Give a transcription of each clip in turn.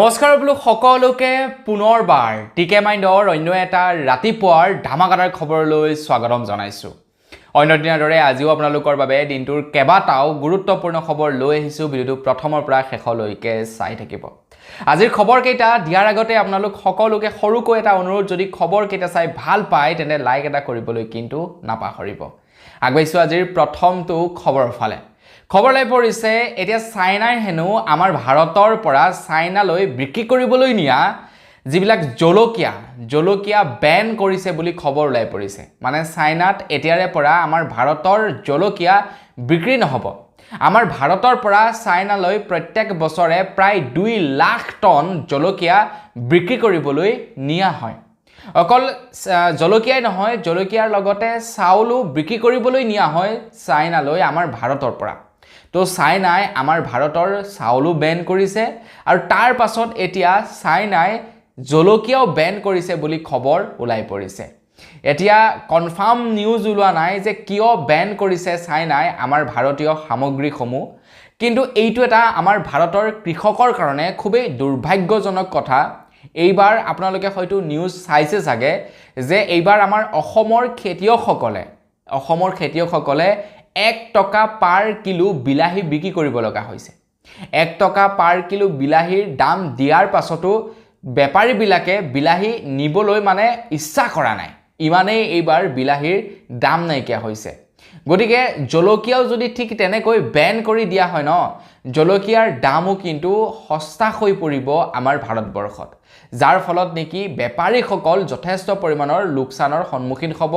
নমস্কাৰ বোলো সকলোকে পুনৰবাৰ টিকে মাইণ্ডৰ অন্য এটা ৰাতিপুৱাৰ ধামাকাদাৰ খবৰলৈ স্বাগতম জনাইছো। অন্য দিনৰ দৰে আজিও আপোনালোকৰ বাবে দিনটোৰ কেবাটাও গুৰুত্বপূৰ্ণ খবৰ লৈ আহিছো। ভিডিঅ'টো প্ৰথমৰ পৰা শেষলৈকে চাই থাকিব। আজিৰ খবৰ কেইটা দিয়াৰ আগতে আপোনালোক সকলোকে সৰুকৈ এটা অনুৰোধ, যদি খবৰ কেইটা চাই ভাল পায় তেনে লাইক এটা কৰিবলৈ কিন্তু নাপাহৰিব। আগবাইছো আজিৰ প্ৰথমটো খবৰৰ ফালে। খবৰ লাই পৰিছে এতিয়া চাইনাই হেনো আমাৰ ভাৰতৰ পৰা চাইনালৈ বিক্ৰী কৰিবলৈ নিয়া যিবিলাক জলকীয়া বেন কৰিছে বুলি খবৰ ওলাই পৰিছে। মানে চাইনাত এতিয়াৰে পৰা আমাৰ ভাৰতৰ জলকীয়া বিক্ৰী নহব। আমাৰ ভাৰতৰ পৰা চাইনালৈ প্ৰত্যেক বছৰে প্ৰায় 2 লাখ টন জলকীয়া বিক্ৰী কৰিবলৈ নিয়া হয়। অকল জলকীয়াই নহয়, জলকীয়াৰ লগতে চাউলো বিক্ৰী কৰিবলৈ নিয়া হয় চাইনালৈ আমাৰ ভাৰতৰ পৰা। তো চাইনাই আমাৰ ভাৰতৰ চাউলো বেন কৰিছে আৰু তাৰ পাছত এতিয়া চাইনাই জলকীয়াও বেন কৰিছে বুলি খবৰ ওলাই পৰিছে। এতিয়া কনফাৰ্ম নিউজ ওলোৱা নাই যে কিয় বেন কৰিছে চাইনাই আমাৰ ভাৰতীয় সামগ্ৰীসমূহ, কিন্তু এইটো এটা আমাৰ ভাৰতৰ কৃষকৰ কাৰণে খুবেই দুৰ্ভাগ্যজনক কথা। এইবাৰ আপোনালোকে হয়তো নিউজ চাইছে চাগে যে এইবাৰ আমাৰ অসমৰ খেতিয়কসকলে 1 টকা পাৰ কিলো বিলাহী বিক্ৰী কৰিব লগা হৈছে। 1 টকা পাৰ কিলো বিলাহীৰ দাম দিয়াৰ পাছতো বেপাৰীবিলাকে বিলাহী নিবলৈ মানে ইচ্ছা কৰা নাই। ইমানেই এইবাৰ বিলাহীৰ দাম নাইকিয়া হৈছে। গতিকে জলকীয়াও যদি ঠিক তেনেকৈ বেন কৰি দিয়া হয় ন, জলকীয়াৰ দামো কিন্তু সস্তা হৈ পৰিব আমাৰ ভাৰতবৰ্ষত, যাৰ ফলত নেকি বেপাৰীসকল যথেষ্ট পৰিমাণৰ লোকচানৰ সন্মুখীন হ'ব,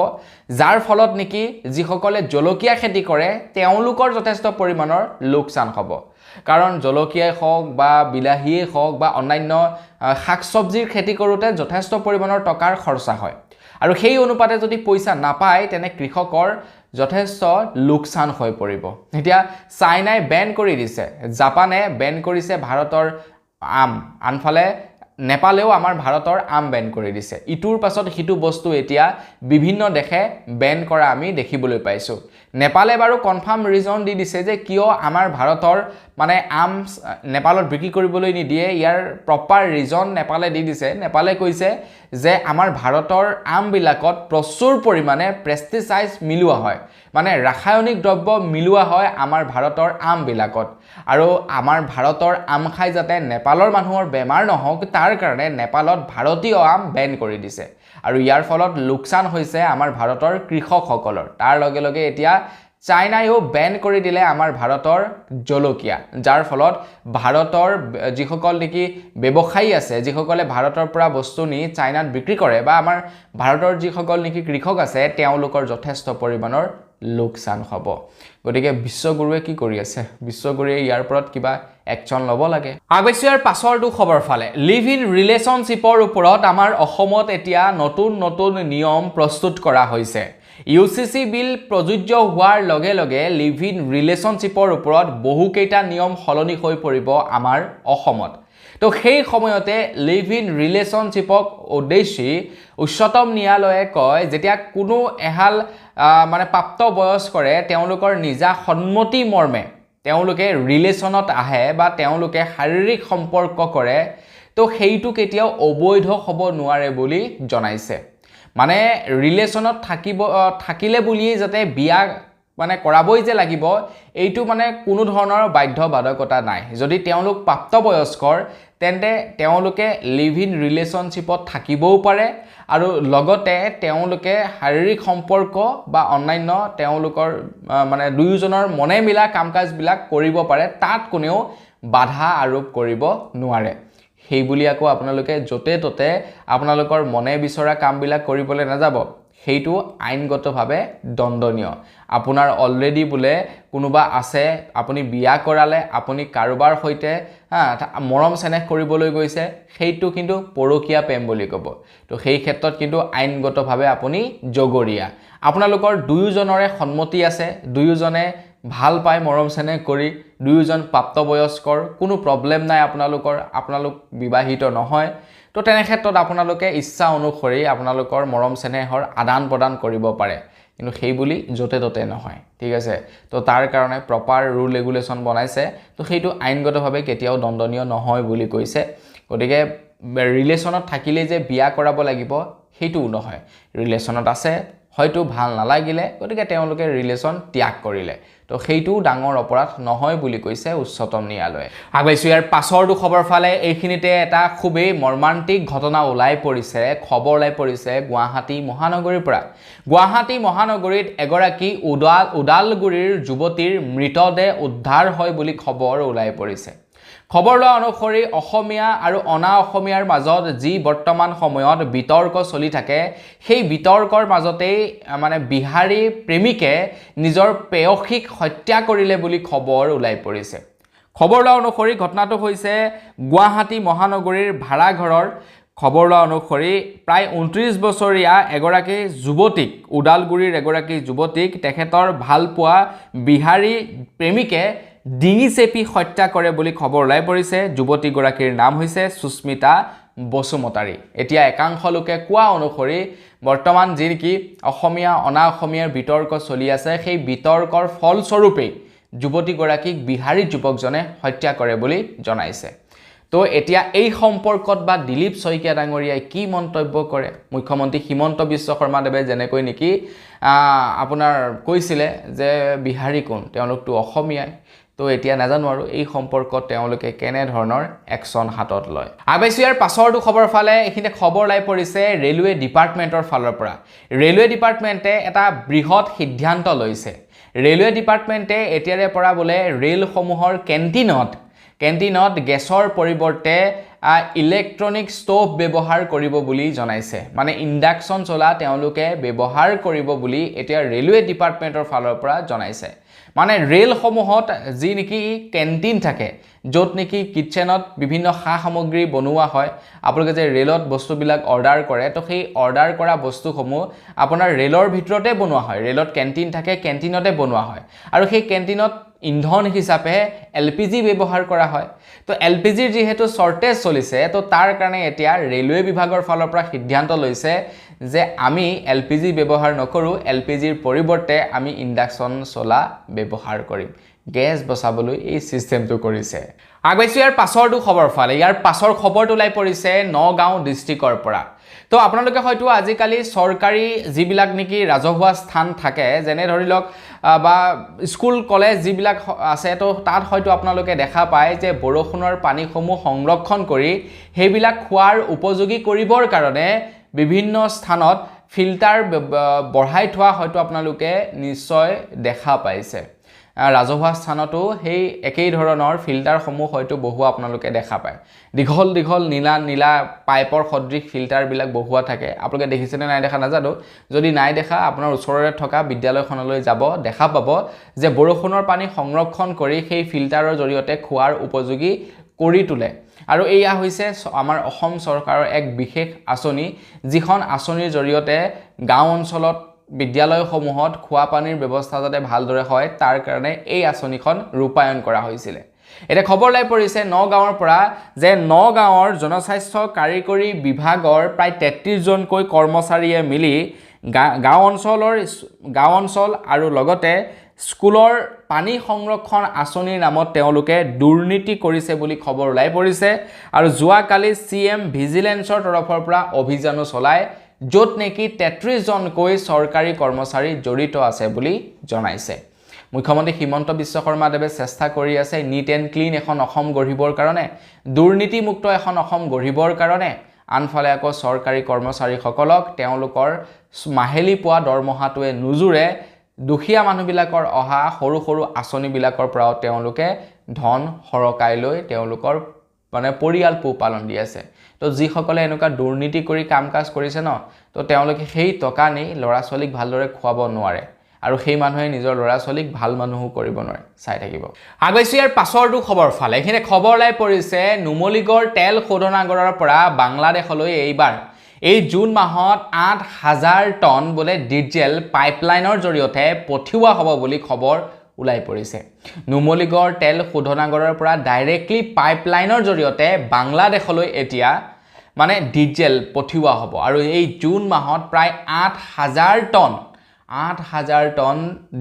যাৰ ফলত নেকি যিসকলে জলকীয়া খেতি কৰে তেওঁলোকৰ যথেষ্ট পৰিমাণৰ লোকচান হ'ব। কাৰণ জলকীয়াই হওক বা বিলাহীয়ে হওক বা অন্যান্য শাক চব্জিৰ খেতি কৰোঁতে যথেষ্ট পৰিমাণৰ টকাৰ খৰচা হয়, আৰু সেই অনুপাতে যদি পইচা নাপায় তেনে কৃষকৰ যথেষ্ট লোকচান হৈ পৰিব। এতিয়া চাইনাই বেন কৰি দিছে, জাপানে বেন কৰিছে ভাৰতৰ আম, আনফালে নেপালেও আমাৰ ভাৰতৰ আম বেন কৰি দিছে। ইটোৰ পাছত সিটো বস্তু এতিয়া বিভিন্ন দেশে বেন কৰা আমি দেখিবলৈ পাইছোঁ। নেপালে বাৰু কনফাৰ্ম ৰিজন দি দিছে যে কিয় আমাৰ ভাৰতৰ মানে আম নেপালত বিক্ৰী কৰিবলৈ নিদিয়ে। ইয়াৰ প্ৰপাৰ ৰিজন নেপালে দি দিছে। নেপালে কৈছে যে আমাৰ ভাৰতৰ আমবিলাকত প্ৰচুৰ পৰিমাণে পেষ্টিচাইড মিলোৱা হয়, মানে ৰাসায়নিক দ্ৰব্য মিলোৱা হয় আমাৰ ভাৰতৰ আমবিলাকত, আৰু আমাৰ ভাৰতৰ আম খাই যাতে নেপালৰ মানুহৰ বেমাৰ নহওক তাৰ কাৰণে নেপালত ভাৰতীয় আম বেন কৰি দিছে, আৰু ইয়াৰ ফলত লোকচান হৈছে আমাৰ ভাৰতৰ কৃষকসকলৰ। তাৰ লগে লগে এতিয়া চাইনাইও বেন কৰি দিলে আমাৰ ভাৰতৰ জলকীয়া, যাৰ ফলত ভাৰতৰ যিসকল নেকি ব্যৱসায়ী আছে, যিসকলে ভাৰতৰ পৰা বস্তু নি চাইনাত বিক্ৰী কৰে, বা আমাৰ ভাৰতৰ যিসকল নেকি কৃষক আছে তেওঁলোকৰ যথেষ্ট পৰিমাণৰ লোকচান হ'ব। গতিকে বিশ্বগুৰুৱে কি কৰি আছে? বিশ্বগুৰুৱে ইয়াৰ ওপৰত কিবা একশ্যন ল'ব লাগে। আগবাইছো ইয়াৰ পাছৰটো খবৰ ফালে। লিভ ইন ৰিলেশ্যনশ্বিপৰ ওপৰত আমাৰ অসমত এতিয়া নতুন নিয়ম প্ৰস্তুত কৰা হৈছে। UCC বিল প্ৰযোজ্য হোৱাৰ লগে লগে লিভ ইন ৰিলেশ্যনশ্বিপৰ ওপৰত বহুকেইটা নিয়ম সলনি হৈ পৰিব আমাৰ অসমত। তো সেই সময়তে লিভ ইন ৰিলেশ্যনশ্বিপক উদ্দেশ্যি উচ্চতম ন্যায়ালয়ে কয় যেতিয়া কোনো এহাল মানে প্ৰাপ্তবয়স্কৰে তেওঁলোকৰ নিজা সন্মতি মৰ্মে তেওঁলোকে ৰিলেশ্যনত আহে বা তেওঁলোকে শাৰীৰিক সম্পৰ্ক কৰে, তো সেইটো কেতিয়াও অবৈধ হ'ব নোৱাৰে বুলি জনাইছে। মানে ৰিলেশ্যনত থাকিলে বুলিয়েই যাতে বিয়া মানে কৰাবই যে লাগিব এইটো মানে কোনো ধৰণৰ বাধ্যবাধকতা নাই। যদি তেওঁলোক প্ৰাপ্তবয়স্কৰ তেন্তে তেওঁলোকে লিভ ইন ৰিলেশ্যনশ্বিপত থাকিবও পাৰে, আৰু লগতে তেওঁলোকে শাৰীৰিক সম্পৰ্ক বা অন্যান্য তেওঁলোকৰ মানে দুয়োজনৰ মনে মিলা কাম কাজবিলাক কৰিব পাৰে, তাত কোনেও বাধা আৰোপ কৰিব নোৱাৰে। সেই বুলি আকৌ আপোনালোকে য'তে ত'তে আপোনালোকৰ মনে বিচৰা কামবিলাক কৰিবলৈ নাযাব, সেইটো আইনগতভাৱে দণ্ডনীয়। আপোনাৰ অলৰেডি বোলে কোনোবা আছে, আপুনি বিয়া কৰালে, আপুনি কাৰোবাৰ সৈতে মৰম চেনেহ কৰিবলৈ গৈছে, সেইটো কিন্তু পৰকীয়া প্ৰেম বুলি ক'ব। তো সেই ক্ষেত্ৰত কিন্তু আইনগতভাৱে আপুনি জগৰীয়া। আপোনালোকৰ দুয়োজনৰে সন্মতি আছে, দুয়োজনে ভাল পায় মৰম চেনেহ কৰি, দুয়োজন প্ৰাপ্তবয়স্কৰ, কোনো প্ৰব্লেম নাই আপোনালোক বিবাহিত নহয়। তো তেনে ক্ষেত্ৰত আপোনালোকে ইচ্ছা অনুসৰি আপোনালোকৰ মৰম চেনেহৰ আদান প্ৰদান কৰিব পাৰে, কিন্তু সেই বুলি য'তে ত'তে নহয়, ঠিক আছে। তো তাৰ কাৰণে প্ৰপাৰ ৰুল ৰেগুলেশ্যন বনাইছে, তো সেইটো আইনগতভাৱে কেতিয়াও দণ্ডনীয় নহয় বুলি কৈছে। গতিকে ৰিলেশ্যনত থাকিলে যে বিয়া কৰাব লাগিব সেইটোও নহয় ৰিলেশ্যনত আছে হয়তো ভাল নালাগিলে গতিকে তেওঁলোকে ৰিলেশ্যন ত্যাগ কৰিলে তো সেইটোও ডাঙৰ অপৰাধ নহয় বুলি কৈছে উচ্চতম ন্যায়ালয়ে আগবাইছো ইয়াৰ পাছৰটো খবৰ ফালে এইখিনিতে এটা খুবেই মৰ্মান্তিক ঘটনা ওলাই পৰিছে খবৰ ওলাই পৰিছে গুৱাহাটী মহানগৰীৰ পৰা গুৱাহাটী মহানগৰীত এগৰাকী ওদালগুৰিৰ যুৱতীৰ মৃতদেহ উদ্ধাৰ হয় বুলি খবৰ ওলাই পৰিছে খবৰ লোৱা অনুসৰি অসমীয়া আৰু অনা অসমীয়াৰ মাজত যি বৰ্তমান সময়ত বিতৰ্ক চলি থাকে সেই বিতৰ্কৰ মাজতেই মানে বিহাৰী প্ৰেমিকে নিজৰ প্ৰেয়সীক হত্যা কৰিলে বুলি খবৰ ওলাই পৰিছে খবৰ লোৱা অনুসৰি ঘটনাটো হৈছে গুৱাহাটী মহানগৰীৰ ভাড়াঘৰৰ খবৰ লোৱা অনুসৰি প্ৰায় 29 বছৰীয়া এগৰাকী যুৱতীক ওদালগুৰিৰ এগৰাকী যুৱতীক তেখেতৰ ভালপোৱা বিহাৰী প্ৰেমিকে ডিঙি চেপি হত্যা কৰে বুলি খবৰ ওলাই পৰিছে যুৱতীগৰাকীৰ নাম হৈছে সুস্মিতা বসুমতাৰী এতিয়া একাংশ লোকে কোৱা অনুসৰি বৰ্তমান যি নেকি অসমীয়া অনা অসমীয়াৰ বিতৰ্ক চলি আছে সেই বিতৰ্কৰ ফলস্বৰূপে যুৱতীগৰাকীক বিহাৰী যুৱকজনে হত্যা কৰে বুলি জনাইছে তো এতিয়া এই সম্পৰ্কত বা দিলীপ শইকীয়া ডাঙৰীয়াই কি মন্তব্য কৰে মুখ্যমন্ত্ৰী হিমন্ত বিশ্ব শৰ্মাদেৱে যেনেকৈ নেকি আপোনাৰ কৈছিলে যে বিহাৰী কোন তেওঁলোকটো অসমীয়াই তো এতিয়া নাজানো আৰু এই সম্পৰ্কত তেওঁলোকে কেনে ধৰণৰ একচন হাতত লয় আগবাইছো ইয়াৰ পাছৰটো খবৰ ফালে এইখিনিতে খবৰ ওলাই পৰিছে ৰেলৱে ডিপাৰ্টমেণ্টৰ ফালৰ পৰা ৰেলৱে ডিপাৰ্টমেণ্টে এটা বৃহৎ সিদ্ধান্ত লৈছে ৰেলৱে ডিপাৰ্টমেণ্টে এতিয়াৰে পৰা বোলে ৰেলসমূহৰ কেণ্টিনত গেছৰ পৰিৱৰ্তে ইলেক্ট্ৰনিক ষ্টোভ ব্যৱহাৰ কৰিব বুলি জনাইছে মানে ইণ্ডাকশ্যন চলা তেওঁলোকে ব্যৱহাৰ কৰিব বুলি এতিয়া ৰেলৱে ডিপাৰ্টমেণ্টৰ ফালৰ পৰা জনাইছে মানে ৰেলসমূহত যি নেকি কেণ্টিন থাকে য'ত নেকি কিটচেনত বিভিন্ন সা সামগ্ৰী বনোৱা হয় আপোনালোকে যে ৰেলত বস্তুবিলাক অৰ্ডাৰ কৰে তো সেই অৰ্ডাৰ কৰা বস্তুসমূহ আপোনাৰ ৰেলৰ ভিতৰতে বনোৱা হয় ৰেলত কেণ্টিন থাকে কেণ্টিনতে বনোৱা হয় আৰু সেই কেণ্টিনত ইন্ধন হিচাপে LPG ব্যৱহাৰ কৰা হয় তো LPGৰ যেহেতু শৰ্টেজ চলিছে তো তাৰ কাৰণে এতিয়া ৰেলৱে বিভাগৰ ফালৰ পৰা সিদ্ধান্ত লৈছে যে আমি LPG ব্যৱহাৰ নকৰো LPGৰ পৰিৱৰ্তে আমি ইণ্ডাকশ্যন চলা ব্যৱহাৰ কৰিম গেছ বচাবলৈ এই সিস্টেমটো কৰিছে আগবাইছো ইয়াৰ পাছৰটো খবৰ ফালে ইয়াৰ পাছৰ খবৰটো ওলাই পৰিছে নগাঁও ডিস্ট্ৰিক্টৰ পৰা তো আপোনালোকে হয়তো আজিকালি চৰকাৰী যিবিলাক নেকি ৰাজহুৱা স্থান থাকে যেনে ধৰি লওক বা স্কুল কলেজ যিবিলাক আছে তো তাত হয়তো আপোনালোকে দেখা পায় যে বৰষুণৰ পানীসমূহ সংৰক্ষণ কৰি সেইবিলাক খোৱাৰ উপযোগী কৰিবৰ কাৰণে বিভিন্ন স্থানত ফিল্টাৰ বঢ়াই থোৱা হয়তো আপোনালোকে নিশ্চয় দেখা পাইছে ৰাজহুৱা স্থানতো সেই একেই ধৰণৰ ফিল্টাৰসমূহ হয়তো বহুৱা আপোনালোকে দেখা পায় দীঘল নীলা পাইপৰ সদৃশ ফিল্টাৰবিলাক বহুৱা থাকে আপোনালোকে দেখিছেনে নাই দেখা নাজানো যদি নাই দেখা আপোনাৰ ওচৰৰে থকা বিদ্যালয়খনলৈ যাব দেখা পাব যে বৰষুণৰ পানী সংৰক্ষণ কৰি সেই ফিল্টাৰৰ জৰিয়তে খোৱাৰ উপযোগী কৰি তোলে আৰু এয়া হৈছে আমাৰ অসম চৰকাৰৰ এক বিশেষ আঁচনি যিখন আঁচনিৰ জৰিয়তে গাঁও অঞ্চলত বিদ্যালয়সমূহত খোৱা পানীৰ ব্যৱস্থা যাতে ভালদৰে হয় তাৰ কাৰণে এই আঁচনিখন ৰূপায়ণ কৰা হৈছিল এটা খবৰ লাই পৰিছে নগাঁৱৰ পৰা যে নগাঁৱৰ জনস্বাস্থ্য কাৰিকৰী বিভাগৰ প্ৰায় 33 জনকৈ কৰ্মচাৰীয়ে মিলি গাঁও অঞ্চল আৰু লগতে স্কুলৰ পানী সংৰক্ষণ আঁচনিৰ নামত তেওঁলোকে দুৰ্নীতি কৰিছে বুলি খবৰ ওলাই পৰিছে আৰু যোৱাকালি CM ভিজিলেন্সৰ তৰফৰ পৰা অভিযানো চলাই য'ত নেকি 33 জনকৈ চৰকাৰী কৰ্মচাৰী জড়িত আছে বুলি জনাইছে মুখ্যমন্ত্ৰী হিমন্ত বিশ্ব শৰ্মাদেৱে চেষ্টা কৰি আছে নিট এণ্ড ক্লিন এখন অসম গঢ়িবৰ কাৰণে দুৰ্নীতিমুক্ত এখন অসম গঢ়িবৰ কাৰণে আনফালে আকৌ চৰকাৰী কৰ্মচাৰীসকলক তেওঁলোকৰ মাহেলী পোৱা দৰমহাটোৱে নুজুৰে দুখীয়া মানুহবিলাকৰ অহা সৰু আঁচনিবিলাকৰ পৰাও তেওঁলোকে ধন হৰকাই লৈ তেওঁলোকৰ মানে পৰিয়াল পোহপালন দি আছে তো যিসকলে এনেকুৱা দুৰ্নীতি কৰি কাম কাজ কৰিছে ন তো তেওঁলোকে সেই টকা নি ল'ৰা ছোৱালীক ভালদৰে খুৱাব নোৱাৰে আৰু সেই মানুহে নিজৰ ল'ৰা ছোৱালীক ভাল মানুহো কৰিব নোৱাৰে চাই থাকিব আগবাইছো ইয়াৰ পাছৰটো খবৰ ফালে এখিনি খবৰ লাই পৰিছে নুমলীগড় তেল শোধনাগাৰৰ পৰা বাংলাদেশলৈ এইবাৰ এই জুন মাহত 8000 টন বোলে ডিজেল পাইপলাইনৰ জৰিয়তে পঠিওৱা হ'ব বুলি খবৰ ওলাই পৰিছে নুমলীগড় তেল শোধনাগাৰৰ পৰা ডাইৰেক্টলি পাইপলাইনৰ জৰিয়তে বাংলাদেশলৈ এতিয়া মানে ডিজেল পঠিওৱা হ'ব আৰু এই জুন মাহত প্ৰায় 8000 টন 8,000 টন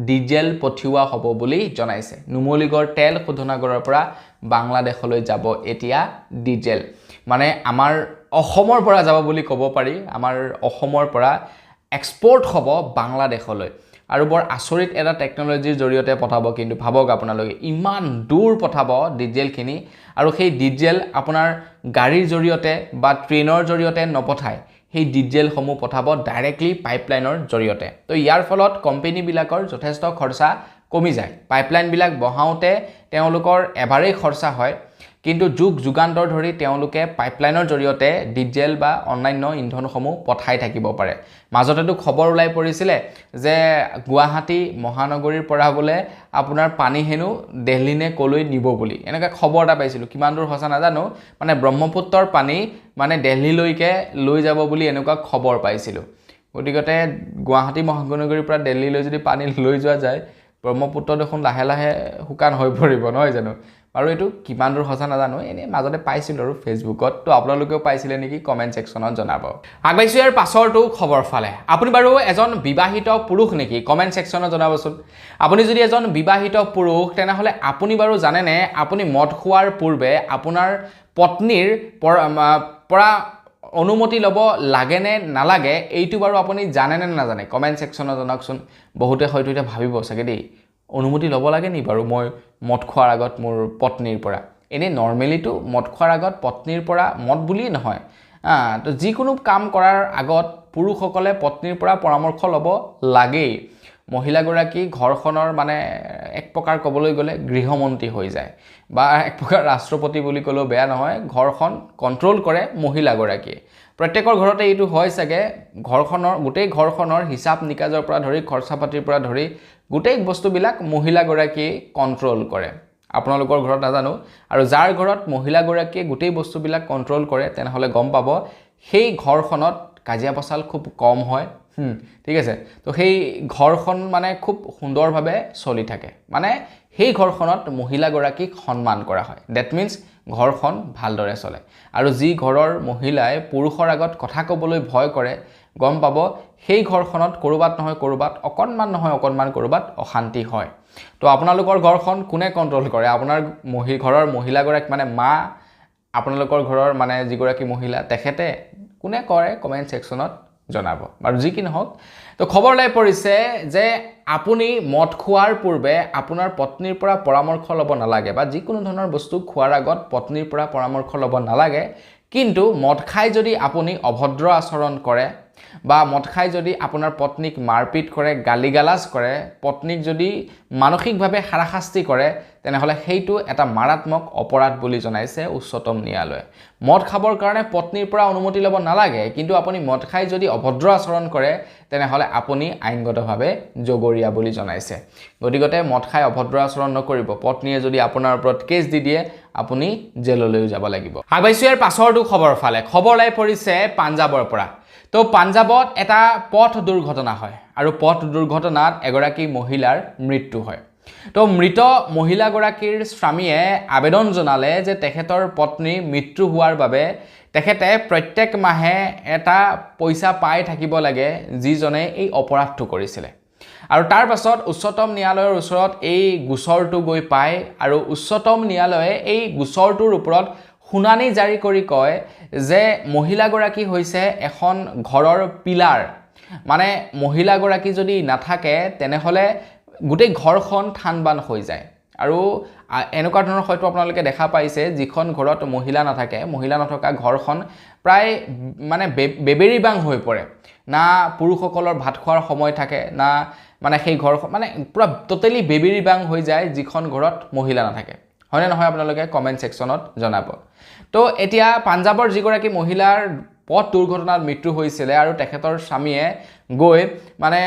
ডিজেল পঠিওৱা হ'ব বুলি জনাইছে নুমলীগড় তেল শোধনাগাৰৰ পৰা বাংলাদেশলৈ যাব এতিয়া ডিজেল মানে আমাৰ অসমৰ পৰা যাব বুলি ক'ব পাৰি আমাৰ অসমৰ পৰা এক্সপোৰ্ট হ'ব বাংলাদেশলৈ আৰু বৰ আচৰিত এটা টেকনলজিৰ জৰিয়তে পঠাব কিন্তু ভাবক আপোনালোকে ইমান দূৰ পঠাব ডিজেলখিনি আৰু সেই ডিজেল আপোনাৰ গাড়ীৰ জৰিয়তে বা ট্ৰেইনৰ জৰিয়তে নপঠায় সেই ডিজেলসমূহ পঠাব ডাইৰেক্টলি পাইপলাইনৰ জৰিয়তে তো ইয়াৰ ফলত কোম্পানীবিলাকৰ যথেষ্ট খৰচা কমি যায় পাইপলাইনবিলাক বহাওঁতে তেওঁলোকৰ এবাৰেই খৰচা হয় কিন্তু যুগান্তৰ ধৰি তেওঁলোকে পাইপলাইনৰ জৰিয়তে ডিজেল বা অন্যান্য ইন্ধনসমূহ পঠাই থাকিব পাৰে মাজতেতো খবৰ ওলাই পৰিছিলে যে গুৱাহাটী মহানগৰীৰ পৰা বোলে আপোনাৰ পানী হেনো দিল্লী নে কলৈ নিব বুলি এনেকা খবৰ এটা পাইছিলো কিমান দূৰ সঁচা নাজানো মানে ব্ৰহ্মপুত্ৰৰ পানী মানে দিল্লীলৈকে লৈ যাব বুলি এনেকুৱা খবৰ পাইছিলো গতিকে গুৱাহাটী মহানগৰীৰ পৰা দিল্লীলৈ যদি পানী লৈ যোৱা যায় ব্ৰহ্মপুত্ৰ দেখোন লাহে লাহে শুকান হৈ পৰিব নহয় জানো আৰু এটো কিমান দূৰ সঁচা নাজানো এনে মাজতে পাইছিল আৰু ফেসবুকত তো আপোনালোকেও পাইছিলে নেকি কমেন্ট সেকশনত জনাব আগবাইছো ইয়াৰ পাছৰটো খবৰ ফালে আপুনি বাৰু এজন বিবাহিত পুৰুষ নেকি কমেন্ট সেকশনত জনাবচোন আপুনি যদি এজন বিবাহিত পুৰুষ তেনেহলে আপুনি বাৰু জানে নে আপুনি মদ খোৱাৰ পূৰ্বে আপোনাৰ পত্নীৰ পৰা অনুমতি লব লাগে নে নালাগে এইটো বাৰু আপুনি জানে নে নাজানে কমেন্ট সেকশনত জনাকচোন বহুতে হয়তো এটা ভাবিব চাগে দেই অনুমতি লব লাগে নি বাৰু মই মদ খোৱাৰ আগত মোৰ পত্নীৰ পৰা এনে নৰমালি তো মদ খোৱাৰ আগত পত্নীৰ পৰা মদ বুলি নহয় তো যিকোনো কাম কৰাৰ আগত পুৰুষসকলে পত্নীৰ পৰা পৰামৰ্শ লব লাগে মহিলা গৰাকী ঘৰখনৰ মানে এক প্ৰকাৰ কবলৈ গলে গৃহমন্ত্ৰী হৈ যায় বা এক প্ৰকাৰ ৰাষ্ট্ৰপতি বুলি কলেও বেয়া নহয় ঘৰখন কন্ট্ৰোল কৰে মহিলা গৰাকী প্ৰত্যেকৰ ঘৰতে এইটো হয় চাগে ঘৰখনৰ গোটেই ঘৰখনৰ হিচাপ নিকাজৰ পৰা ধৰি খৰচা পাতিৰ পৰা ধৰি গোটেই বস্তুবিলাক মহিলা গৰাকী কন্ট্ৰোল কৰে আপোনালোকৰ ঘৰত নাজানো আৰু যাৰ ঘৰত মহিলা গৰাকীয়ে গোটেই বস্তুবিলাক কন্ট্ৰোল কৰে তেনেহলে গম পাব সেই ঘৰখনত কাজিয়া পছাল খুব কম হয় ঠিক আছে তো সেই ঘৰখন মানে খুব সুন্দৰভাৱে চলি থাকে মানে সেই ঘৰখনত মহিলা গৰাকীক সন্মান কৰা হয় দ্যাট মিন্স ঘৰখন ভালদৰে চলে আৰু যি ঘৰৰ মহিলাই পুৰুষৰ আগত কথা ক'বলৈ ভয় কৰে গম পাব সেই ঘৰখনত কৰবাত নহয় কৰবাত অকনমান নহয় অকনমান কৰবাত অশান্তি হয় তো আপোনালোকৰ ঘৰখন কোনে কন্ট্ৰোল কৰে আপোনাৰ ঘৰৰ মহিলা গৰাকী মানে মা আপোনালোকৰ ঘৰৰ মানে যি গৰাকী মহিলা তেখেতে কোনে কৰে কমেন্ট সেকশনত জনাব আৰু যি কি নহওক তো খবৰ লাই পৰিছে যে আপুনি মদ খোৱাৰ পূৰ্বে আপোনাৰ পত্নীৰ পৰা পৰামৰ্শ লব নালাগে বা যিকোনো ধৰণৰ বস্তু খোৱাৰ আগত পত্নীৰ পৰা পৰামৰ্শ লব নালাগে কিন্তু মদ খাই যদি আপুনি অভদ্ৰ আচৰণ কৰে বা মদ খাই যদি আপোনাৰ পত্নীক মাৰপিট কৰে গালিগালাজ কৰে পত্নীক যদি মানসিকভাৱে হাৰাশাস্তি কৰে তেনেহলে সেইটো এটা মাৰাত্মক অপৰাধ বুলি জনাইছে উচ্চতম ন্যায়ালয়ে মদ খাবৰ কাৰণে পত্নীৰ পৰা অনুমতি লব নালাগে কিন্তু আপুনি মদ খাই যদি অভদ্ৰ আচৰণ কৰে তেনেহলে আপুনি আইনগতভাৱে জগৰীয়া বুলি জনাইছে গতিকে মদ খাই অভদ্ৰ আচৰণ নকৰিব পত্নীয়ে যদি আপোনাৰ ওপৰত কেছ দি দিয়ে আপুনি জেললৈ যাব লাগিব আগবাইছো ইয়াৰ পাছৰটো খবৰ ফালে খবৰ লাই পৰিছে পাঞ্জাবৰ পৰা তো পাঞ্জাবত এটা পথ দুৰ্ঘটনা হয় আৰু পথ দুৰ্ঘটনাত এগৰাকী মহিলাৰ মৃত্যু হয় তো মৃত মহিলা গৰাকীৰ স্বামীয়ে আবেদন জনালে যে তেখেতৰ পত্নী মৃত্যু হোৱাৰ বাবে তেখেতে প্ৰত্যেক মাহে এটা পইচা পাই থাকিব লাগে যিজনে এই অপৰাধটো কৰিছিলে আৰু তাৰ পাছত উচ্চতম ন্যায়ালয়ৰ ওচৰত এই গোচৰটো গৈ পায় আৰু উচ্চতম ন্যায়ালয়ে এই গোচৰটোৰ ওপৰত শুনানি জাৰি কৰি কয় যে মহিলা গৰাকী হৈছে এখন ঘৰৰ পিলাৰ মানে মহিলা গৰাকী যদি নাথাকে তেনেহলে গোটেই ঘৰখন থানবান হৈ যায় আৰু এনেকুৱা ধৰণৰ হয়তো আপোনালোকে দেখা পাইছে যিখন ঘৰত মহিলা নাথাকে মহিলা নথকা ঘৰখন প্ৰায় মানে বেবেৰিবাং হৈ পৰে না পুৰুষসকলৰ ভাত খোৱাৰ সময় থাকে না মানে সেই ঘৰখন মানে পুৰা টোটালি বেবেৰিবাং হৈ যায় যিখন ঘৰত মহিলা নাথাকে হয়নে নহয় আপোনালোকে কমেন্ট সেকশনত জনাব তো এতিয়া পাঞ্জাবৰ যিগৰাকী মহিলাৰ পথ দুৰ্ঘটনাত মৃত্যু হৈছিলে আৰু তেখেতৰ স্বামীয়ে গৈ মানে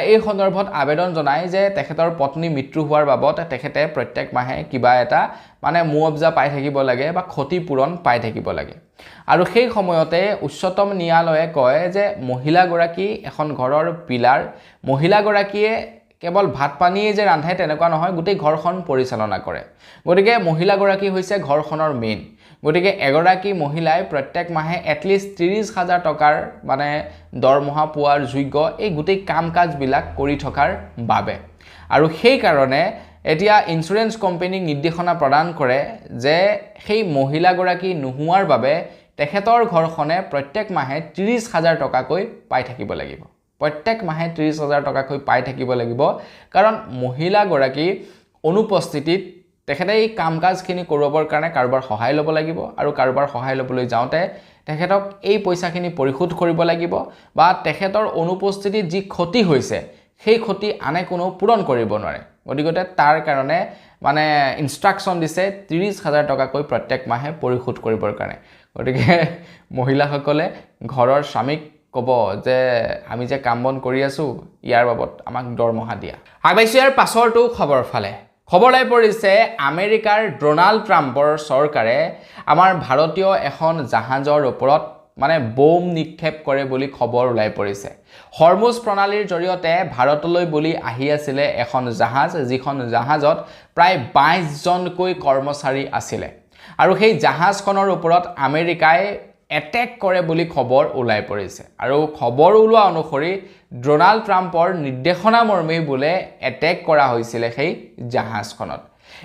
এই সন্দৰ্ভত আবেদন জনায় যে তেখেতৰ পত্নী মৃত্যু হোৱাৰ বাবদ তেখেতে প্ৰত্যেক মাহে কিবা এটা মানে মুআৱজা পাই থাকিব লাগে বা ক্ষতিপূৰণ পাই থাকিব লাগে আৰু সেই সময়তে উচ্চতম ন্যায়ালয়ে কয় যে মহিলা গৰাকী এখন ঘৰৰ পিলাৰ মহিলা গৰাকীয়ে কেৱল ভাত পানীয়ে যে ৰান্ধে তেনেকুৱা নহয় গোটেই ঘৰখন পৰিচালনা কৰে গতিকে মহিলা গৰাকী হৈছে ঘৰখনৰ মেইন গতিকে এগৰাকী মহিলাই প্ৰত্যেক মাহে এটলিষ্ট 30,000 টকাৰ মানে দৰমহা পোৱাৰ যোগ্য এই গোটেই কাম কাজবিলাক কৰি থকাৰ বাবে আৰু সেই কাৰণে এতিয়া ইন্স্যুৰেন্স কোম্পানীক নিৰ্দেশনা প্ৰদান কৰে যে সেই মহিলাগৰাকী নোহোৱাৰ বাবে তেখেতৰ ঘৰখনে প্ৰত্যেক মাহে 30,000 টকাকৈ পাই থাকিব লাগিব প্ৰত্যেক মাহে 30,000 টকাকৈ পাই থাকিব লাগিব কাৰণ মহিলাগৰাকী অনুপস্থিতিত তেখেতে এই কাম কাজখিনি কৰিবৰ কাৰণে কাৰোবাৰ সহায় ল'ব লাগিব আৰু কাৰোবাৰ সহায় ল'বলৈ যাওঁতে তেখেতক এই পইচাখিনি পৰিশোধ কৰিব লাগিব বা তেখেতৰ অনুপস্থিতিত যি ক্ষতি হৈছে সেই ক্ষতি আনে কোনো পূৰণ কৰিব নোৱাৰে গতিকে তাৰ কাৰণে মানে ইনষ্ট্ৰাকচন দিছে 30,000 টকাকৈ প্ৰত্যেক মাহে পৰিশোধ কৰিবৰ কাৰণে গতিকে মহিলাসকলে ঘৰৰ স্বামীক ক'ব যে আমি যে কাম বন কৰি আছো ইয়াৰ বাবদ আমাক দৰমহা দিয়া আগবাইছো ইয়াৰ পাছৰটো খবৰ ফালে খবৰ লাই পৰিছে আমেৰিকাৰ ডোনাল্ড ট্ৰাম্পৰ চৰকাৰে আমাৰ ভাৰতীয় এখন জাহাজৰ ওপৰত মানে বোম নিক্ষেপ কৰে বুলি খবৰ ওলাই পৰিছে হৰমুজ প্ৰণালীৰ জৰিয়তে ভাৰতলৈ বুলি আহি আছিল এখন জাহাজ যিখন জাহাজত প্ৰায় 22 জনকৈ কৰ্মচাৰী আছিল আৰু সেই জাহাজখনৰ ওপৰত আমেৰিকাই এটেক কৰে বুলি খবৰ ওলাই পৰিছে আৰু খবৰ ওলোৱা অনুসৰি ডোনাল্ড ট্ৰাম্পৰ নিৰ্দেশনা মৰ্মে বোলে এটেক কৰা হৈছিল সেই জাহাজখনত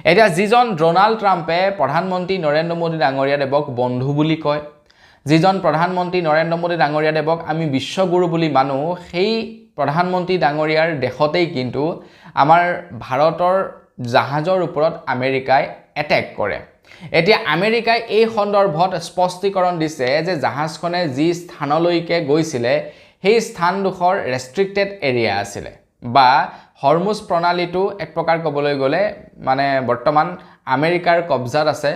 এতিয়া যিজন ডোনাল্ড ট্ৰাম্পে প্ৰধানমন্ত্ৰী নৰেন্দ্ৰ মোদী ডাঙৰীয়া দেৱক বন্ধু বুলি কয় যিজন প্ৰধানমন্ত্ৰী নৰেন্দ্ৰ মোদী ডাঙৰীয়া দেৱক আমি বিশ্বগুৰু বুলি মানো সেই প্ৰধানমন্ত্ৰী ডাঙৰীয়াৰ দেশতেই কিন্তু আমাৰ ভাৰতৰ জাহাজৰ ওপৰত আমেৰিকাই এটেক কৰে এতিয়া আমেৰিকাই এই সন্দৰ্ভত স্পষ্টীকৰণ দিছে যে জাহাজখনে যি স্থানলৈকে গৈছিল সেই স্থানডোখৰ ৰেষ্ট্ৰিক্টেড এৰিয়া আছিল বা হৰমুজ প্ৰণালীটো এক প্ৰকাৰ ক'বলৈ গ'লে মানে বৰ্তমান আমেৰিকাৰ কব্জাত আছে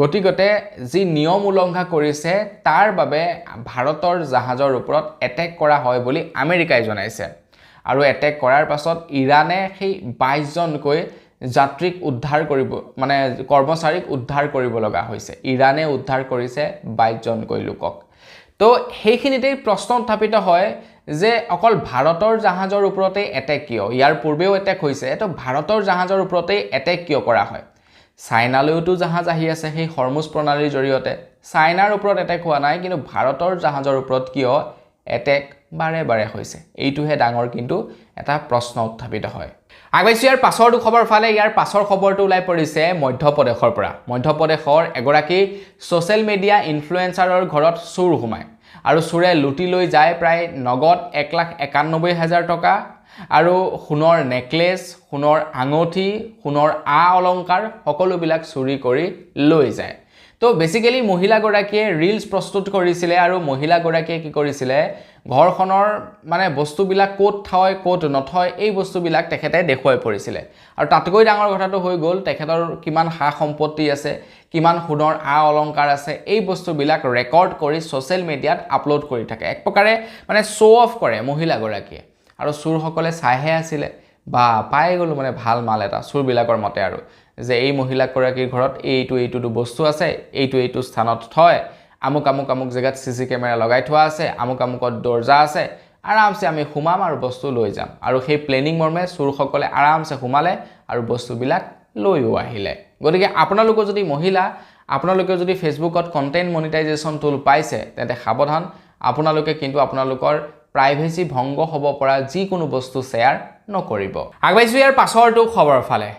গতিকে যি নিয়ম উলংঘা কৰিছে তাৰ বাবে ভাৰতৰ জাহাজৰ ওপৰত এটেক কৰা হয় বুলি আমেৰিকাই জনাইছে আৰু এটেক কৰাৰ পাছত ইৰানে সেই 22 জনকৈ যাত্ৰীক উদ্ধাৰ কৰিব মানে কৰ্মচাৰীক উদ্ধাৰ কৰিব লগা হৈছে ইৰানে উদ্ধাৰ কৰিছে 22 জনকৈ লোকক তো সেইখিনিতেই প্ৰশ্ন উত্থাপিত হয় যে অকল ভাৰতৰ জাহাজৰ ওপৰতে এটেক কিয় ইয়াৰ পূৰ্বেও এটেক হৈছে তো ভাৰতৰ জাহাজৰ ওপৰতে এটেক কিয় কৰা হয় চাইনালৈওতো জাহাজ আহি আছে সেই হৰমুজ প্ৰণালীৰ জৰিয়তে চাইনাৰ ওপৰত এটেক হোৱা নাই কিন্তু ভাৰতৰ জাহাজৰ ওপৰত কিয় এটেক বাৰে বাৰে হৈছে এইটোহে ডাঙৰ কিন্তু এটা প্ৰশ্ন উত্থাপিত হয় আগবাইছো ইয়াৰ পাছৰটো খবৰ ফালে ইয়াৰ পাছৰ খবৰটো ওলাই পৰিছে মধ্যপ্ৰদেশৰ পৰা মধ্যপ্ৰদেশৰ এগৰাকী সোশ্যাল মিডিয়া ইনফ্লুৱেঞ্চাৰৰ ঘৰত চুৰ সোমায় আৰু চুৰে লুটি লৈ যায় প্ৰায় নগদ 1,91,000 টকা আৰু সোণৰ নেকলেছ সোণৰ আঙঠি সোণৰ অলংকাৰ সকলোবিলাক চুৰি কৰি লৈ যায় তো বেসিক্যালি মহিলাগৰাকীয়ে ৰিলস প্ৰস্তুত কৰিছিল আৰু মহিলাগৰাকীয়ে কি কৰিছিল ঘৰখনৰ মানে বস্তুবিলাক কোট থয় কোট নথয় এই বস্তুবিলাক তেখেতে দেখুৱাই পৰিছিল আৰু তাতকৈ ডাঙৰ কথাটো হৈ গ'ল তেখেতৰ কিমান হা সম্পত্তি আছে কিমান সোণৰ অলংকাৰ আছে এই বস্তুবিলাক ৰেকৰ্ড কৰি সোশ্যাল মিডিয়াত আপলোড কৰি থাকে এক প্ৰকাৰে মানে শো অফ কৰে মহিলাগৰাকীয়ে আৰু চুৰসকলে চাইহে আছিল বা পাই গ'ল মানে ভাল মাল এটা চুৰবিলাকৰ মতে আৰু যে এই মহিলাগৰাকীৰ ঘৰত এইটো বস্তু আছে এইটো স্থানত থয় আমুক জেগাত সিসি কেমেৰা লগাই থোৱা আছে আমুকত দৰ্জা আছে আৰামছে আমি সোমাম আৰু বস্তু লৈ যাম আৰু সেই প্লেনিং মৰ্মে চুৰসকলে আৰামছে সোমালে আৰু বস্তুবিলাক লৈও আহিলে গতিকে আপোনালোকৰ যদি মহিলা আপোনালোকে যদি ফেসবুকত কন্টেন্ট মনিটাইজেশন টুল পাইছে তেন্তে সাৱধান আপোনালোকে কিন্তু আপোনালোকৰ প্ৰাইভেসি ভংগ হ'ব পৰা যিকোনো বস্তু শেয়াৰ নকৰিব আগবাইছো ইয়াৰ পাছৰটো খবৰ ফালে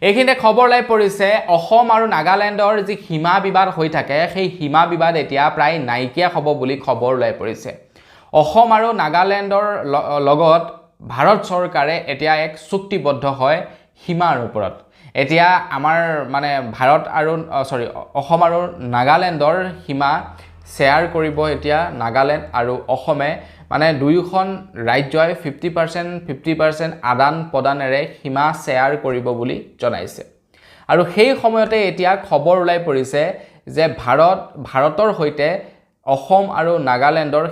এইখিনিতে খবৰ লাই পৰিছে অসম আৰু নাগালেণ্ডৰ যি সীমা বিবাদ হৈ থাকে সেই সীমা বিবাদ এতিয়া প্ৰায় নাইকিয়া হ'ব বুলি খবৰ লাই পৰিছে অসম আৰু নাগালেণ্ডৰ লগত ভাৰত চৰকাৰে এতিয়া এক চুক্তিবদ্ধ হয় সীমাৰ ওপৰত এতিয়া আমাৰ মানে ভাৰত আৰু অসম আৰু নাগালেণ্ডৰ সীমা শেয়াৰ কৰিব এতিয়া নাগালেণ্ড আৰু অসমে মানে দুয়োখন ৰাজ্যই 50% আদান প্ৰদানেৰে সীমা শেয়াৰ কৰিব বুলি জনাইছে আৰু সেই সময়তে এতিয়া খবৰ ওলাই পৰিছে যে ভাৰতৰ হৈতে অসম আৰু নাগালেণ্ডৰ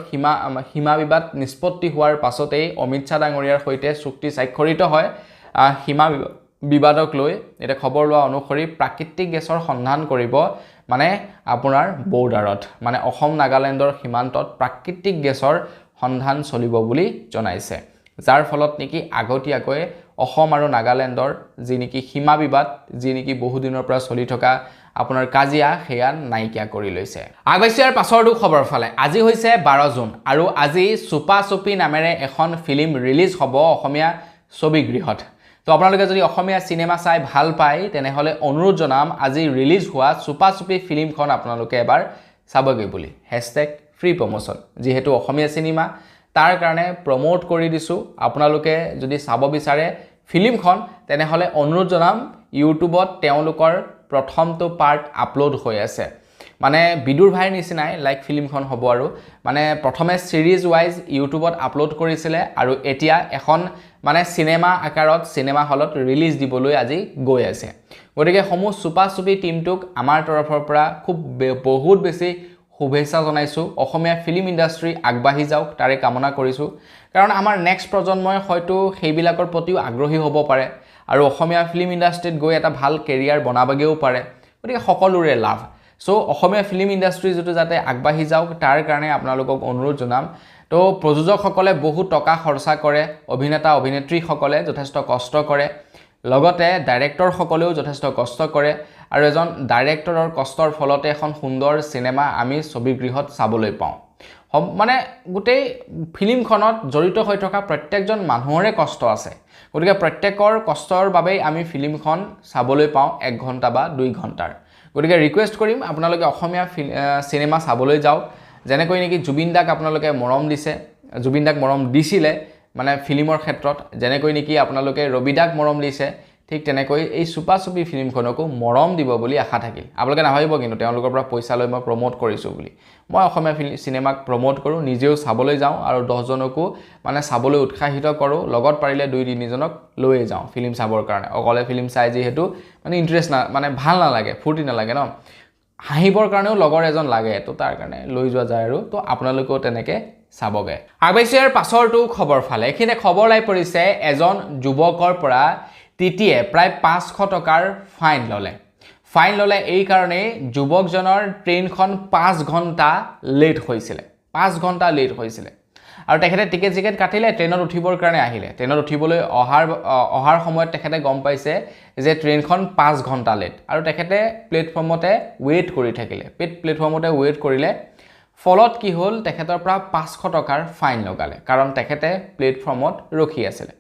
সীমা বিবাদ নিষ্পত্তি হোৱাৰ পাছতেই অমিত শাহ ডাঙৰীয়াৰ হৈতে চুক্তি স্বাক্ষৰিত হয় সীমা বিবাদক লৈ এটা খবৰ লোৱা অনুসৰি প্ৰাকৃতিক গেছৰ সন্ধান কৰিব মানে আপোনাৰ বৰ্ডাৰত মানে অসম নাগালেণ্ডৰ সীমান্তত প্ৰাকৃতিক গেছৰ সন্ধান চলিব বুলি জনাইছে যাৰ ফলত নেকি আগতীয়াকৈ অসম আৰু নাগালেণ্ডৰ যি নেকি সীমা বিবাদ যি নেকি বহু দিনৰ পৰা চলি থকা আপোনাৰ কাজিয়া সেয়া নাইকিয়া কৰি লৈছে আগবাইছো ইয়াৰ পাছৰটো খবৰ ফালে আজি হৈছে 12 জুন আৰু আজি চুপা চুপি নামেৰে এখন ফিল্ম ৰিলিজ হ'ব অসমীয়া ছবিগৃহত তো আপোনালোকে যদি অসমীয়া সিনেমা চাই ভাল পায় তেনেহলে অনুৰোধ জনাম আজি ৰিলিজ হোৱা চুপা চুপি ফিল্মখন আপোনালোকে এবাৰ চাবগে বুলি #freepromotion যেহেতু অসমীয়া সিনেমা তাৰ কাৰণে প্ৰমোট কৰি দিছো আপোনালোকে যদি চাব বিচাৰে ফিল্মখন তেনেহলে অনুৰোধ জনাম ইউটিউবত তেওঁলোকৰ প্ৰথমটো পাৰ্ট আপলোড হৈ আছে মানে বিদুৰ ভাইৰ নিচিনাই লাইক ফিল্মখন হ'ব আৰু মানে প্ৰথমে সিৰিজ ওয়াইজ ইউটিউবত আপলোড কৰিছিলে আৰু এতিয়া এখন মানে সিনেমা আকাৰত সিনেমা হলত ৰিলিজ দিবলৈ আজি গৈ আছে গতিকে সমূহ চুপা চুপি টিমটোক আমাৰ তৰফৰ পৰা খুব বহুত বেছি শুভেচ্ছা জনাইছো অসমীয়া ফিল্ম ইন্ডাষ্ট্ৰি আগবাঢ়ি যাওক তাৰে কামনা কৰিছো কাৰণ আমাৰ নেক্সট প্ৰজন্মই হয়তো সেইবিলাকৰ প্ৰতিও আগ্ৰহী হ'ব পাৰে আৰু অসমীয়া ফিল্ম ইন্ডাষ্ট্ৰিত গৈ এটা ভাল কেৰিয়াৰ বনাবগেও পাৰে গতিকে সকলোৰে লাভ সো অসমীয়া ফিল্ম ইন্ডাষ্ট্ৰি যেটো যাতে আগবাঢ়ি যাওক তাৰ কাৰণে আপোনালোকক অনুৰোধ জনাম তো প্ৰযোজকসকলে বহু টকা খৰচা কৰে অভিনেতা অভিনেত্ৰীসকলে যথেষ্ট কষ্ট কৰে লগতে ডাইৰেক্টৰ সকলেও যথেষ্ট কষ্ট কৰে আৰু এজন ডাইৰেক্টৰৰ কষ্টৰ ফলতে এখন সুন্দৰ সিনেমা আমি ছবিগৃহত চাবলৈ পাওঁ মানে গোটেই ফিল্মখনত জড়িত হৈ থকা প্ৰত্যেকজন মানুহৰে কষ্ট আছে গতিকে প্ৰত্যেকৰ কষ্টৰ বাবে আমি ফিল্মখন চাবলৈ পাওঁ 1 ঘণ্টা বা 2 ঘণ্টাৰ গতিকে ৰিকুৱেষ্ট কৰিম আপোনালোকে অসমীয়া সিনেমা চাবলৈ যাওক যেনেকৈ নেকি জুবিন দাক আপোনালোকে মৰম দিছে জুবিন দাক মৰম দিছিলে মানে ফিল্মৰ ক্ষেত্ৰত যেনেকৈ নেকি আপোনালোকে ৰবি দাক মৰম দিছে ঠিক তেনেকৈ এই চুপা চুপি ফিল্মখনকো মৰম দিব বুলি আশা থাকিল আপোনালোকে নাভাবিব কিন্তু তেওঁলোকৰ পৰা পইচা লৈ মই প্ৰমোট কৰিছো বুলি মই অসমীয়া সিনেমাক প্ৰমোট কৰো নিজেও চাবলৈ যাওঁ আৰু 10 জনকো মানে চাবলৈ উৎসাহিত কৰো লগত পাৰিলে 2-3 জনক লৈ যাওঁ ফিল্ম চাবৰ কাৰণে অকলে ফিল্ম চাই যেহেতু মানে ইন্টাৰেষ্ট না মানে ভাল নালাগে ফুৰ্তি নালাগে ন হাঁহিবৰ কাৰণেও লগৰ এজন লাগে তো তাৰ কাৰণে লৈ যোৱা যায় আৰু তো আপোনালোকেও তেনেকে চাবগে আগবাইছৰ পাছৰটো খবৰ ফালে এখিনে খবৰ লাই পৰিছে এজন যুৱকৰ পৰা টিটিয়ে প্ৰায় 500 টকাৰ ফাইন ললে এই কাৰণে যুৱকজনৰ ট্ৰেইনখন 5 ঘণ্টা লেট হৈছিল 5 ঘণ্টা লেট হৈছিল আৰু তেখেতে টিকেট কাটিলে ট্ৰেইনত উঠিবৰ কাৰণে আহিলে ট্ৰেইনত উঠিবলৈ অহাৰ সময়ত তেখেতে গম পাইছে যে ট্ৰেইনখন 5 ঘণ্টা লেট আৰু তেখেতে প্লেটফৰ্মতে ৱেট কৰি থাকিলে প্লেটফৰ্মতে ৱেট কৰিলে ফলত কি হ'ল তেখেতৰ পৰা 500 টকাৰ ফাইন লগালে কাৰণ তেখেতে প্লেটফৰ্মত ৰখি আছিল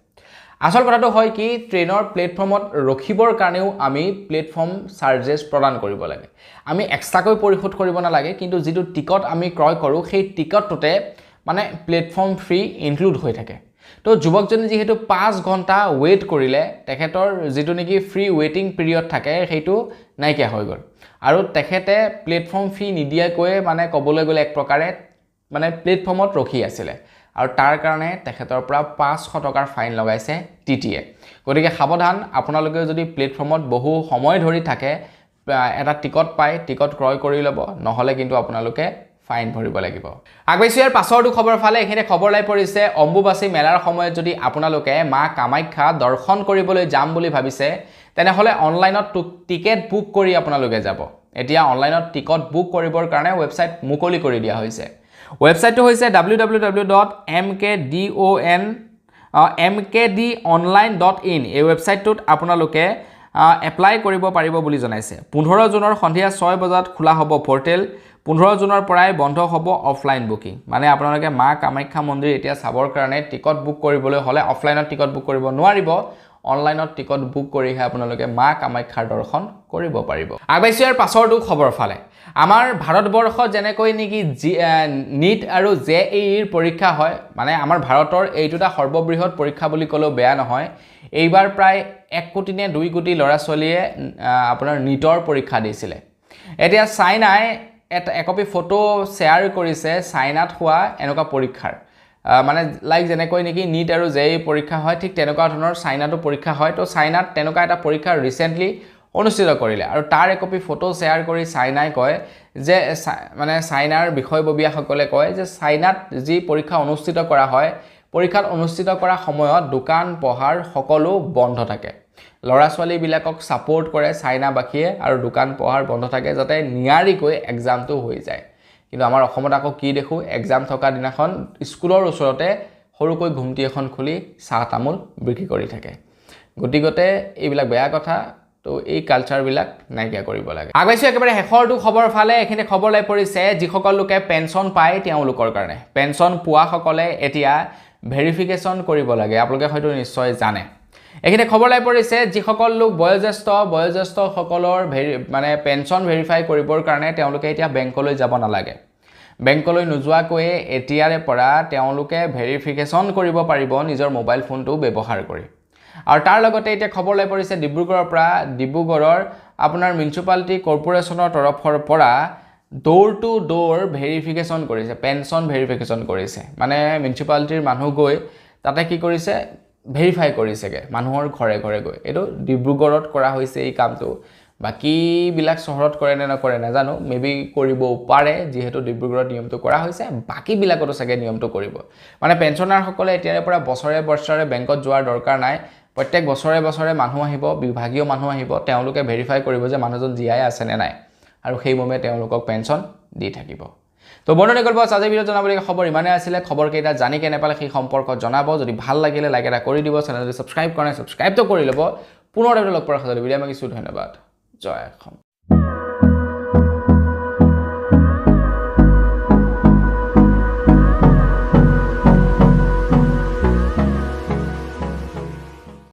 আসল কথাটো হয় কি ট্ৰেইনৰ প্লেটফৰ্মত ৰখিবৰ কাৰণেও আমি প্লেটফৰ্ম চাৰ্জেছ প্ৰদান কৰিব লাগে আমি এক্সট্ৰাকৈ পৰিশোধ কৰিব নালাগে কিন্তু যেটো টিকট আমি ক্ৰয় কৰো সেই টিকটটোতে মানে প্লেটফৰ্ম ফ্ৰী ইনক্লুড হৈ থাকে তো যুৱকজনে যেহেতু 5 ঘণ্টা ৱেট কৰিলে তেখেতৰ যেটো নেকি ফ্ৰী ৱেটিং পিৰিয়ড থাকে সেইটো নাইকিয়া হৈ গ'ল আৰু তেখেতে প্লেটফৰ্ম ফ্ৰী নিদিয়াকৈ মানে কবলৈ গলে এক প্ৰকাৰে মানে প্লেটফৰ্মত ৰখি আছিল আৰু তাৰ কাৰণে তেখেতৰ পৰা 500 টকাৰ ফাইন লগাইছে টিটিয়ে গতিকে সাৱধান আপোনালোকে যদি প্লেটফৰ্মত বহু সময় ধৰি থাকে এটা টিকট পায় টিকট ক্ৰয় কৰি ল'ব নহলে কিন্তু আপোনালোকে ফাইন ভৰিব লাগিব আগবাইছো ইয়াৰ পাছৰটো খবৰ ফালে এখিনে খবৰ লাই পৰিছে অম্বুবাচী মেলাৰ সময়ত যদি আপোনালোকে মা কামাখ্যা দৰ্শন কৰিবলৈ যাম বুলি ভাবিছে তেনেহলে অনলাইনত টিকেট বুক কৰি আপোনালোকে যাব এতিয়া অনলাইনত টিকট বুক কৰিবৰ কাৰণে ৱেবছাইট মুকলি কৰি দিয়া হৈছে ৱেবছাইটটো হৈছে www.mkdonline.in এই ৱেবছাইটটোত আপোনালোকে এপ্লাই কৰিব পাৰিব বুলি জনাইছে 15 জুনৰ সন্ধিয়া 6 বজাত খোলা হ'ব পৰ্টেল 15 জুনৰ পৰাই বন্ধ হ'ব অফলাইন বুকিং মানে আপোনালোকে মা কামাখ্যা মন্দিৰ এতিয়া চাবৰ কাৰণে টিকট বুক কৰিবলৈ হলে অফলাইনত টিকট বুক কৰিব নোৱাৰিব অনলাইনত টিকট বুক কৰিহে আপোনালোকে মা কামাখ্যাৰ দৰ্শন কৰিব পাৰিব আগবাইছো ইয়াৰ পাছৰটো খবৰ ফালে আমাৰ ভাৰতবৰ্ষ যেনেকৈ নেকি নিট আৰু জেইইৰ পৰীক্ষা হয় মানে আমাৰ ভাৰতৰ এইটোটা সৰ্ববৃহৎ পৰীক্ষা বুলি ক'লেও বেয়া নহয় এইবাৰ প্ৰায় 1 কোটি নে 2 কোটি ল'ৰা ছোৱালীয়ে আপোনাৰ নিটৰ পৰীক্ষা দিছিল এতিয়া চাইনাই এটা একপি ফটো শেয়াৰ কৰিছে চাইনাত হোৱা এনেকুৱা পৰীক্ষাৰ মানে লাইক যেনেকৈ নেকি নিট আৰু জেই পৰীক্ষা হয় ঠিক তেনেকুৱা ধৰণৰ চাইনাটো পৰীক্ষা হয় তো চাইনাত তেনেকুৱা এটা পৰীক্ষা ৰিসেন্টলি অনুষ্ঠিত কৰিলে আৰু তাৰ একপি ফটো শেয়াৰ কৰি চাইনাই কয় যে মানে চাইনাৰ বিষয়ববীয়াসকলে কয় যে চাইনাত যি পৰীক্ষা অনুষ্ঠিত কৰা হয় পৰীক্ষাত অনুষ্ঠিত কৰা সময়ত দোকান পহাৰ সকলো বন্ধ থাকে লৰা ছোৱালী বিলাকক সাপোৰ্ট কৰে চাইনাবাসীয়ে আৰু দোকান পহাৰ বন্ধ থাকে যাতে নিয়াৰিকৈ এক্সামটো হৈ যায় কিন্তু আমাৰ অসমত আকৌ কি দেখো এক্সাম থকা দিনাখন স্কুলৰ ওচৰতে সৰুকৈ ঘুমটি এখন খুলি চাহ তামোল বিক্ৰী কৰি থাকে গতিগতে এইবিলাক বেয়া কথা তো এই কালচাৰবিলাক নাইকিয়া কৰিব লাগে আগাইছোঁ একেবাৰে শেষৰটো খবৰ ফালে এখিনি খবৰ লাই পৰিছে যিসকল লোকে পেঞ্চন পায় তেওঁলোকৰ কাৰণে পেঞ্চন পোৱাসকলে এতিয়া ভেৰিফিকেশ্যন কৰিব লাগে আপোনালোকে হয়তো নিশ্চয় জানে এখিনি খবৰ লাই পৰিছে যিসকল লোক বয়োজ্যেষ্ঠসকলৰ মানে পেঞ্চন ভেৰিফাই কৰিবৰ কাৰণে তেওঁলোকে এতিয়া বেংকলৈ যাব নালাগে বেংকলৈ নোযোৱাকৈ এতিয়াৰে পৰা তেওঁলোকে ভেৰিফিকেশ্যন কৰিব পাৰিব নিজৰ মোবাইল ফোনটো ব্যৱহাৰ কৰি আৰু তাৰ লগতে এতিয়া খবৰ লাই পৰিছে ডিব্ৰুগড়ৰ পৰা ডিব্ৰুগড়ৰ আপোনাৰ মিউনিচিপালিটি কৰ্পোৰেচনৰ তৰফৰ পৰা ডোৰ টু ডোৰ ভেৰিফিকেশ্যন কৰিছে পেঞ্চন ভেৰিফিকেশ্যন কৰিছে মানে মিউনিচিপালিটিৰ মানুহ গৈ তাতে কি কৰিছে ভেৰিফাই কৰিছেগে মানুহৰ ঘৰে ঘৰে গৈ এইটো ডিব্ৰুগড়ত কৰা হৈছে এই কামটো বাকিবিলাক চহৰত কৰে নে নকৰে নাজানো মেবি কৰিব পাৰে যিহেতু ডিব্ৰুগড়ত নিয়মটো কৰা হৈছে বাকিবিলাকতো চাগে নিয়মটো কৰিব মানে পেঞ্চনাৰসকলে এতিয়াৰে পৰা বছৰে বছৰে বেংকত যোৱাৰ দৰকাৰ নাই প্ৰত্যেক বছৰে বছৰে মানুহ আহিব বিভাগীয় মানুহ আহিব তেওঁলোকে ভেৰিফাই কৰিব যে মানুহজন জীয়াই আছে নে নাই আৰু সেই মমে তেওঁলোকক পেঞ্চন দি থাকিব তো বন্ধুসকল গল্প আজি ভিডিঅ জনাবলগীয়া খবৰ ইমানে আছিলে খবৰ কেইটা জানি কেনে পালে সেই সম্পৰ্কত জনাব যদি ভাল লাগিলে লাইক এটা কৰি দিব চেনেলটো সাবস্ক্ৰাইব কৰা নাই সাবস্ক্ৰাইব তো কৰি ল'ব পুনৰ এটা লগ পোৱাৰ খাতিৰত ভিডিঅ' মাগিছো ধন্যবাদ জয় অসম